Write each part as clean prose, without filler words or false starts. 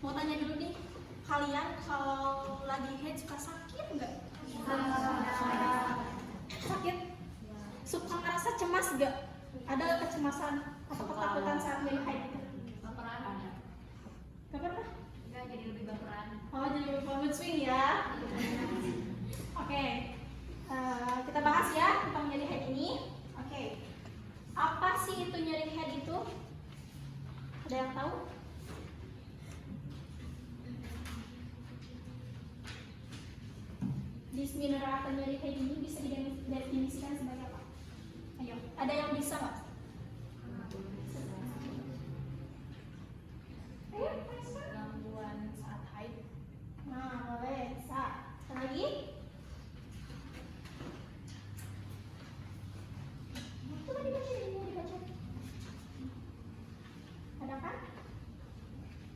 Mau tanya dulu nih, kalian kalau lagi haid suka sakit nggak? Sakit? Suka ngerasa cemas nggak? Ada kecemasan atau ketakutan saat nyeri haid? Baperan. Gak pernah? Enggak, jadi lebih baperan. Oh, jadi lebih mood swing ya? Oke, kita bahas ya tentang nyeri head ini. Oke, apa sih itu nyeri head itu? Ada yang tahu? Dysmenorrhea atau nyeri head ini bisa didefinisikan sebagai apa? Ayo, ada yang bisa nggak? Ayo, Gangguan saat haid. nah, boleh, bisa. Ada lagi? Coba dibaca, dibaca. Ada kan?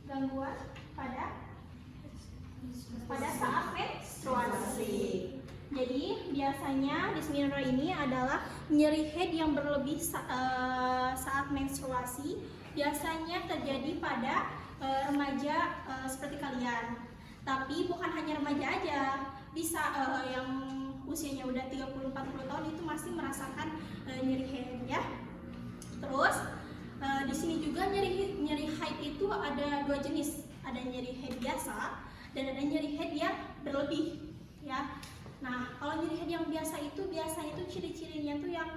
Gangguan pada saat menstruasi. Jadi biasanya dysmenorrhea ini adalah nyeri head yang berlebih saat menstruasi. Biasanya terjadi pada remaja seperti kalian. Tapi bukan hanya remaja aja, bisa yang usianya udah 30-40 tahun itu masih merasakan nyeri head ya. Terus di sini juga nyeri haid itu ada dua jenis, ada nyeri haid biasa dan ada nyeri haid yang berlebih ya. Nah, kalau nyeri haid yang biasa itu ciri-cirinya tuh yang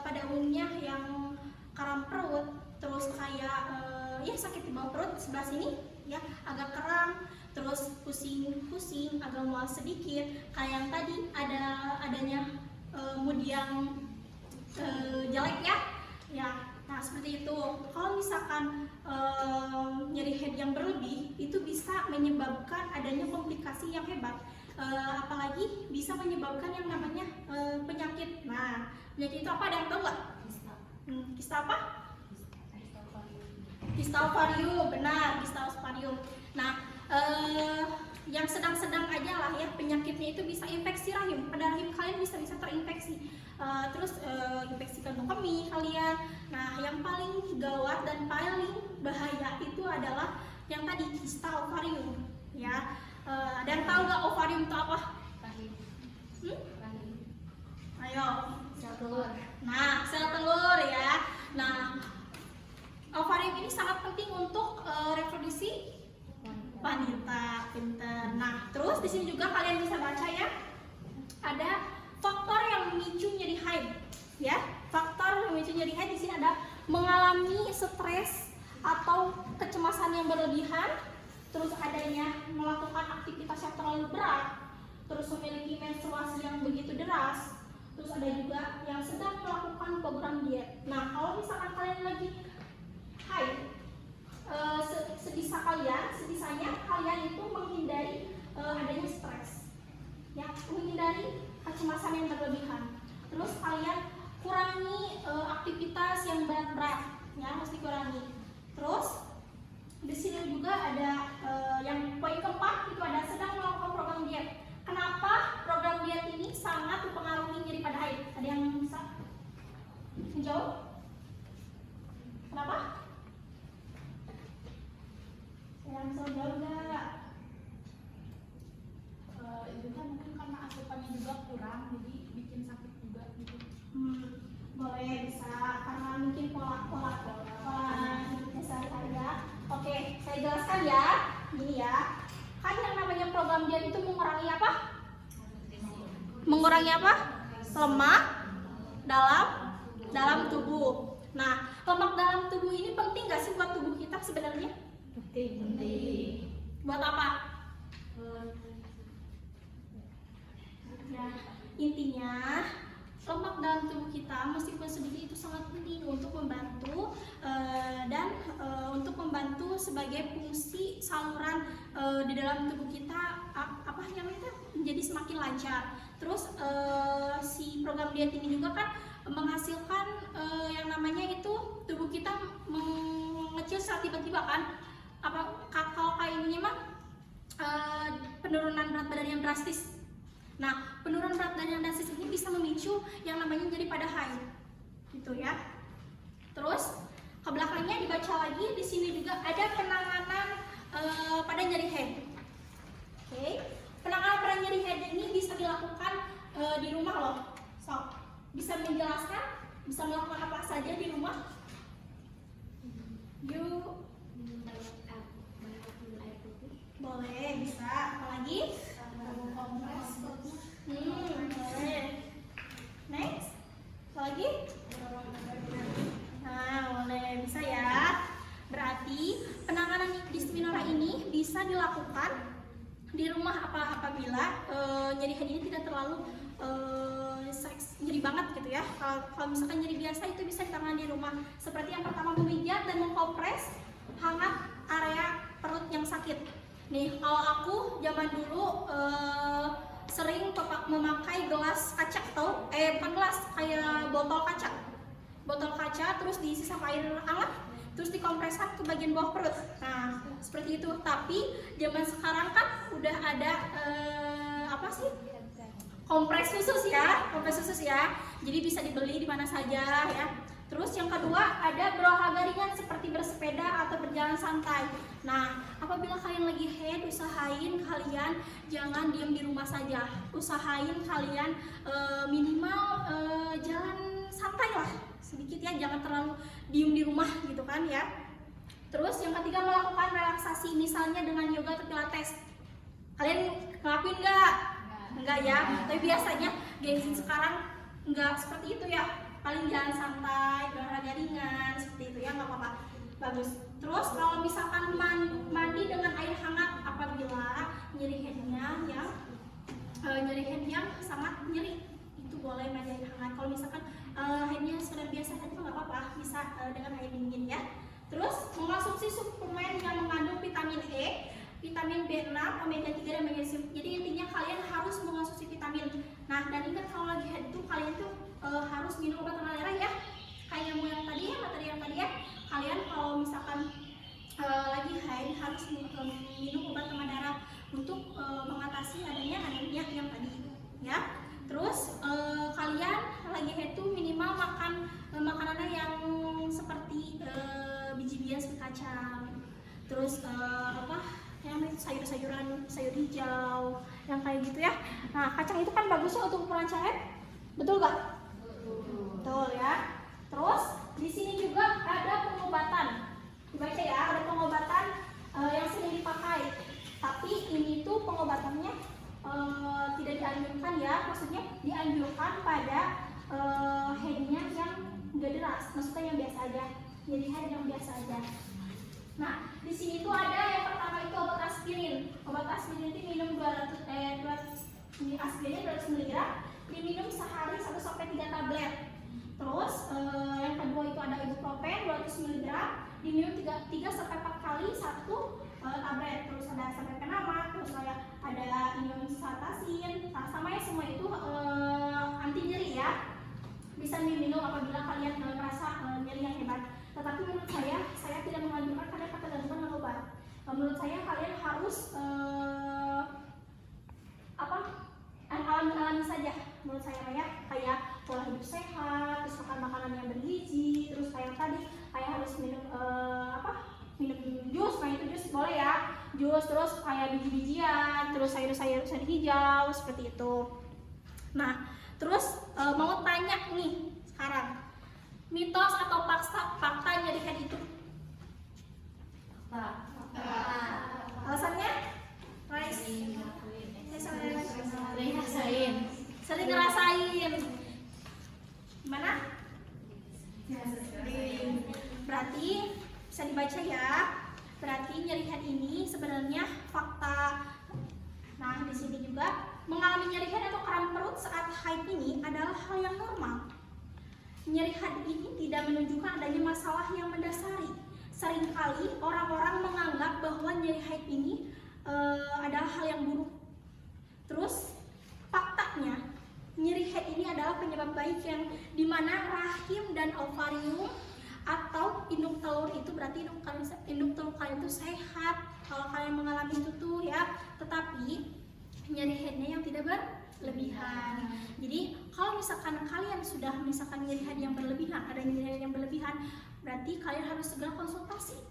pada umumnya yang karam perut, terus kayak ya sakit di bawah perut sebelah sini ya, agak kram, terus pusing-pusing, agak mual sedikit, kayak yang tadi adanya mood yang jelek ya. Nah, seperti itu. Kalau misalkan nyeri head yang berlebih itu bisa menyebabkan adanya komplikasi yang hebat. Apalagi bisa menyebabkan yang namanya penyakit. Nah, penyakit itu apa? Ada yang tahu nggak? Kista apa? Kista ovarium, benar, kista ovarium. Nah, yang sedang-sedang aja lah ya, penyakitnya itu bisa infeksi rahim, pada rahim kalian bisa terinfeksi, terus infeksi kandung kemih kalian. Nah, yang paling gawat dan paling bahaya itu adalah yang tadi kista ovarium ya. Ada yang tahu nggak ovarium itu apa? Rahim. Rahim. Ayo. Sel telur. Nah, sel telur ya. Nah, ovarium ini sangat penting untuk reproduksi wanita, pinter. Nah, terus di sini juga kalian bisa baca ya, ada faktor yang memicu nyeri haid, ya. Faktor yang memicu nyeri haid di sini ada mengalami stres atau kecemasan yang berlebihan, terus adanya melakukan aktivitas yang terlalu berat, terus memiliki menstruasi yang begitu deras, terus ada juga yang sedang melakukan program diet. Nah, kalau misalkan kalian lagi haid, sebisanya kalian itu menghindari adanya stres ya, menghindari kecemasan yang berlebihan. Terus kalian kurangi aktivitas yang berat-berat ya, mesti kurangi. Terus di sini juga ada yang poin keempat itu ada sedang melakukan program diet. Kenapa program diet ini sangat mempengaruhi nyeri pada haid? Ada yang bisa menjawab? Kenapa? Yang bisa jauh nggak? Itu kan mungkin karena asupannya juga kurang, jadi bikin sakit juga gitu. Boleh, bisa karena mungkin pola hidupnya sehari-hari ya. Oke, saya jelaskan ya. Ini ya, kan yang namanya program diet itu mengurangi apa? Mengurangi apa? Lemak dalam tubuh. Nah, lemak dalam tubuh ini penting nggak sih buat tubuh kita sebenarnya? Penting. Buat apa? Ya, intinya lemak dalam tubuh kita meskipun sedikit itu sangat penting untuk membantu untuk membantu sebagai fungsi saluran di dalam tubuh kita apa namanya menjadi semakin lancar. Terus si program diet ini juga kan menghasilkan yang namanya itu tubuh kita mengecil secara tiba-tiba kan. Kalau kayak ini mah penurunan berat badan yang drastis. Nah, penurunan berat badan yang drastis ini bisa memicu yang namanya jadi pada haid, gitu ya. Terus ke belakangnya dibaca lagi, di sini juga ada penanganan pada nyeri head. Oke, penanganan pada nyeri head ini bisa dilakukan di rumah loh. So, bisa menjelaskan, bisa melakukan apa saja di rumah. Yuk, boleh, bisa. Apalagi? Boleh. Next, apalagi? Nah, boleh, bisa ya. Berarti penanganan dysmenorrhea ini bisa dilakukan di rumah apabila nyeri head ini tidak terlalu nyeri banget gitu ya. Kalau misalkan nyeri biasa itu bisa ditangani di rumah. Seperti yang pertama, memijat dan mengkompres hangat area perut yang sakit. Nih, kalau aku zaman dulu sering memakai gelas kaca atau bukan gelas, kayak botol kaca terus diisi sama air hangat terus dikompreskan ke bagian bawah perut. Nah, seperti itu. Tapi zaman sekarang kan udah ada kompres khusus ya. Jadi bisa dibeli di mana saja ya. Terus yang kedua, ada berolahraga ringan seperti bersepeda atau berjalan santai. Nah, apabila kalian lagi head, usahain kalian jangan diam di rumah saja. Usahain kalian minimal jalan santai lah sedikit ya, jangan terlalu diem di rumah gitu kan ya. Terus yang ketiga, melakukan relaksasi misalnya dengan yoga atau pilates. Kalian ngelakuin nggak? Enggak ya, tapi biasanya Gen Z sekarang nggak seperti itu ya. Paling jalan santai, olahraga ringan seperti itu ya, nggak apa-apa, bagus. Terus kalau misalkan mandi dengan air hangat apabila nyeri headnya yang sangat nyeri, itu boleh mandi air hangat. Kalau misalkan headnya sudah biasa itu nggak apa-apa, bisa dengan air dingin ya. Terus mengonsumsi suplemen yang mengandung vitamin E, vitamin B6, omega 3 dan magnesium. Jadi intinya kalian harus mengonsumsi vitamin. Nah, dan ingat kalau lagi head itu kalian tuh harus minum obat penambah darah ya. Kayak materi yang tadi ya. Kalian kalau misalkan lagi haid harus minum obat penambah darah untuk mengatasi adanya anemia yang tadi ya. Terus kalian lagi head tuh minimal makan makanannya yang seperti biji-bijian seperti kacang. Terus yang sayur-sayuran, sayur hijau yang kayak gitu ya. Nah, kacang itu kan bagusnya untuk ukuran head, betul gak? Betul ya. Terus di sini juga ada pengobatan. Dibaca ya, ada pengobatan yang sering dipakai. Tapi ini tuh pengobatannya tidak dianjurkan ya. Maksudnya dianjurkan pada headnya yang nggak deras, maksudnya yang biasa aja. Jadi head yang biasa aja. Nah, di sini tuh ada yang pertama itu obat aspirin. Obat aspirin itu minum 200 aspirin 200 mg, diminum sehari 1 sampai 3 tablet. Terus yang kedua itu ada ibuprofen 200 mg, diminum 3 sampai 4 kali 1 tablet. Terus ada sampai penama, terus ada imunotacin. Nah, sama ya, semua itu anti nyeri ya. Bisa diminum apabila kalian merasa nyeri yang hebat. Tetapi menurut saya tidak menganjurkan kalian ketergantungan dengan obat. Menurut saya kalian harus alami saja. Menurut saya ya, kayak pola hidup sehat, terus makan makanan yang bergizi, terus kayak tadi kayak harus minum minum jus, itu jus boleh ya, jus, terus kayak biji-bijian, terus sayur-sayur hijau seperti itu. Nah, terus mau tanya nih sekarang, mitos atau fakta nyeri head itu? Alasannya? Sering ngerasain. Gimana? Berarti bisa dibaca ya. Berarti nyeri head ini sebenarnya fakta. Nah, di sini juga mengalami nyeri head atau kram perut saat haid ini adalah hal yang normal. Nyeri head ini tidak menunjukkan adanya masalah yang mendasari. Seringkali orang-orang menganggap bahwa nyeri haid ini adalah hal yang buruk. Terus faktanya, nyeri head ini adalah penyebab baik yang dimana rahim dan ovarium atau induk telur itu, berarti induk telur kalian itu sehat kalau kalian mengalami itu tuh ya. Tetapi nyeri headnya yang tidak berlebihan. Jadi kalau misalkan kalian sudah nyeri head yang berlebihan, ada nyeri head yang berlebihan, berarti kalian harus segera konsultasi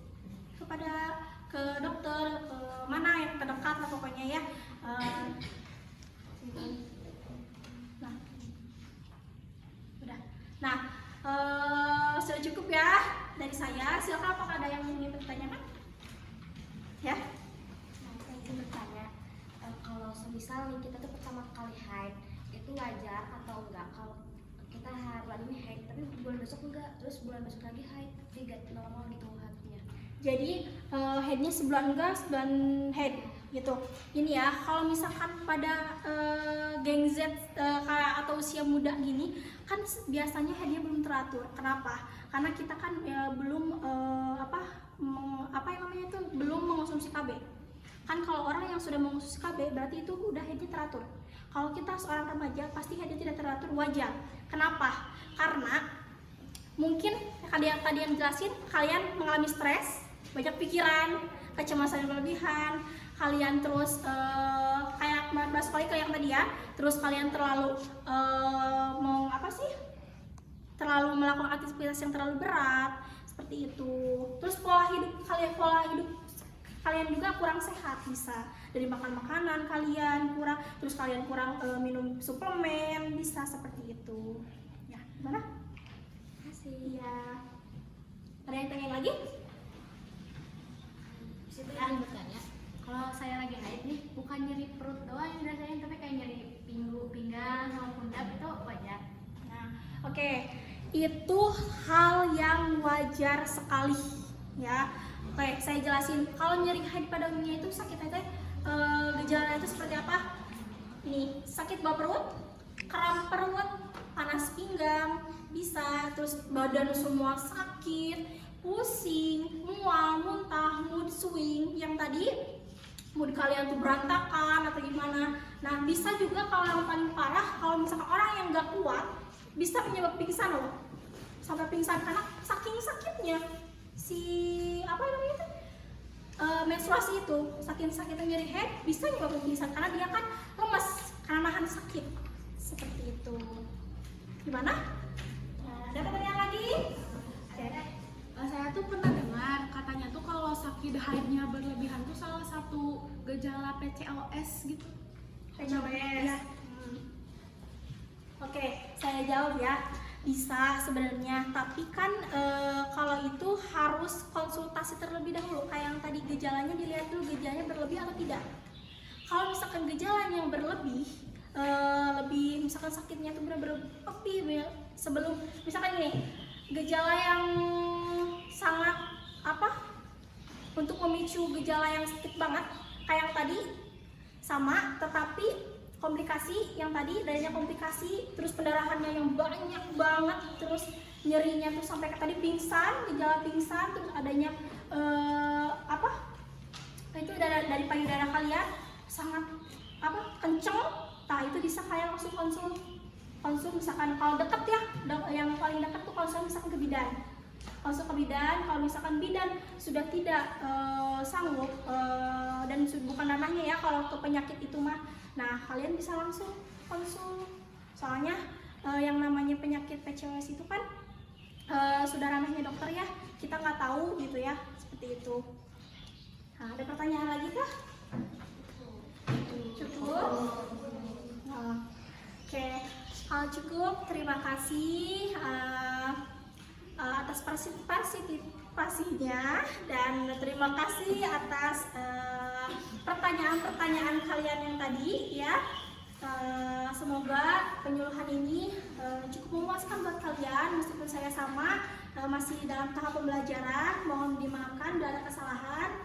ke dokter, ke mana pokoknya ya. Nah, udah. Nah, sudah cukup ya dari saya. Silakan, apakah ada yang ingin bertanya? Ya. Nah, saya ingin bertanya, kalau semisal nih kita tuh pertama kali haid, itu wajar atau enggak kalau kita bulan ini haid, tapi bulan besok enggak, terus bulan besok lagi haid, jadi normal gitu haidnya. Jadi headnya sebulan enggak, sebulan head gitu. Ini ya, kalau misalkan pada geng Z atau usia muda gini, kan biasanya headnya belum teratur. Kenapa? Karena kita kan belum apa yang namanya itu belum mengonsumsi KB. Kan kalau orang yang sudah mengonsumsi KB berarti itu udah headnya teratur. Kalau kita seorang remaja pasti headnya tidak teratur, wajar. Kenapa? Karena mungkin tadi yang jelasin, kalian mengalami stres, banyak pikiran, kecemasan yang berlebihan, kalian terus kayak bahas kali kayak yang tadi ya, terus kalian terlalu terlalu melakukan aktivitas yang terlalu berat seperti itu. Terus pola hidup kalian juga kurang sehat, bisa dari makan makanan kalian kurang, terus kalian kurang minum suplemen, bisa seperti itu ya. Gimana? Makasih ya. Ada yang tanya lagi? Situ yang bertanya, kalau saya lagi haid nih, bukan nyeri perut doang yang dirasain, tapi kayak nyeri pinggang sama pundak, itu wajar. Nah, oke. Itu hal yang wajar sekali ya. Oke, saya jelasin. Kalau nyeri haid pada umumnya itu sakitnya gejalanya itu seperti apa? Ini sakit bawah perut, kram perut, panas pinggang, bisa, terus badan semua sakit, pusing, mual, muntah, mood swing, yang tadi mood kalian tuh berantakan atau gimana. Nah, bisa juga kalau yang paling parah, kalau misalkan orang yang nggak kuat, bisa menyebabkan pingsan loh, sampai pingsan karena saking sakitnya si menstruasi itu, saking sakitnya nyeri head bisa menyebabkan pingsan karena dia kan lemas karena nahan sakit seperti itu. Gimana? Nah, ada pertanyaan lagi? Saya tuh pernah dengar katanya tuh kalau sakit haidnya berlebihan tuh salah satu gejala PCOS gitu. PCOS. Oke, saya jawab ya. Bisa sebenarnya, tapi kan kalau itu harus konsultasi terlebih dahulu. Kayak yang tadi gejalanya dilihat dulu gejalanya berlebih atau tidak. Kalau misalkan gejalanya yang berlebih, lebih misalkan sakitnya itu benar-benar lebih sebelum misalkan ini gejala yang sangat untuk memicu gejala yang sakit banget kayak yang tadi sama, tetapi komplikasi yang tadi adanya komplikasi, terus pendarahannya yang banyak banget, terus nyerinya tuh sampai ke tadi pingsan, gejala pingsan, terus adanya itu dari payudara kalian sangat kenceng. Nah, itu bisa kalian langsung konsul misalkan kalau deket ya, yang paling dekat tuh konsul misalkan ke bidan. Konsul ke bidan, kalau misalkan bidan sudah tidak sanggup dan bukan ranahnya ya kalau ke penyakit itu mah. Nah, kalian bisa langsung konsul. Soalnya yang namanya penyakit PCOS itu kan sudah ranahnya dokter ya. Kita nggak tahu gitu ya, seperti itu. Nah, ada pertanyaan lagi kah? Cukup? Oke, kalau cukup, terima kasih atas partisipasinya dan terima kasih atas pertanyaan-pertanyaan kalian yang tadi ya. Semoga penyuluhan ini cukup memuaskan buat kalian, meskipun saya sama masih dalam tahap pembelajaran. Mohon dimaafkan bila ada kesalahan.